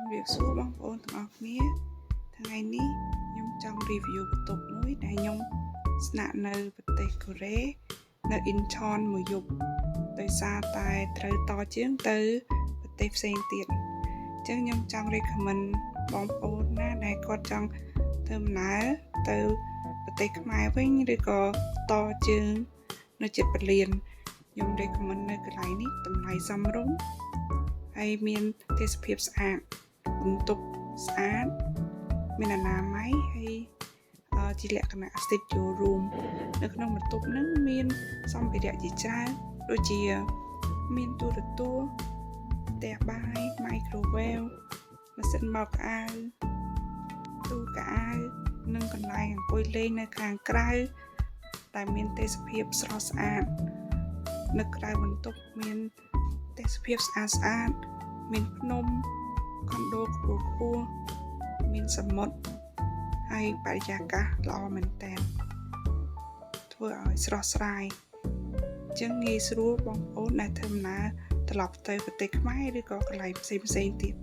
ជំរាបសួរបងប្អូនទាំងអស់គ្នាថ្ងៃនេះខ្ញុំចង់ review បន្ទប់មួយដែលខ្ញុំស្នាក់នៅប្រទេសកូរ៉េនៅ Incheon មួយយប់ដោយសារតែត្រូវតជើងទៅប្រទេសផ្សេងទៀតអញ្ចឹងខ្ញុំចង់ recommend បងប្អូនណាដែលគាត់ចង់ធ្វើដំណើរទៅប្រទេសខ្មែរវិញឬក៏តជើងនៅជិតបលៀនខ្ញុំ recommend នៅកន្លែងនេះតម្លៃសមរម្យហើយមានទេសភាពស្អាតបន្ទប់ស្អាតមានអនាម័យហើយជាលក្ខណៈ studio room នៅក្នុងបន្ទប់ហ្នឹងមានសម្ភារៈជាច្រើនដូចជាមានទូរទស្សន៍ផ្ទះបាយ microwave ម៉ាស៊ីនបោកខោអាវទូកៅអៅនិងកន្លែងអង្គុយលេងនៅខាងក្រៅដែលមានទេសភាពស្រស់ស្អាតនៅក្រៅបន្ទប់មានទេសភាពស្អាតមានភ្នំខុនដូខ្ពស់មានសមុទ្រហើយបរិយាកាសល្អមែនតើធ្វើឲ្យស្រស់ស្រាយអញ្ចឹងងាយស្រួលបងប្អូនដែលធ្វើដំណើរត្រឡប់ទៅប្រទេសខ្មែរឬក៏កន្លែងផ្សេងទៀត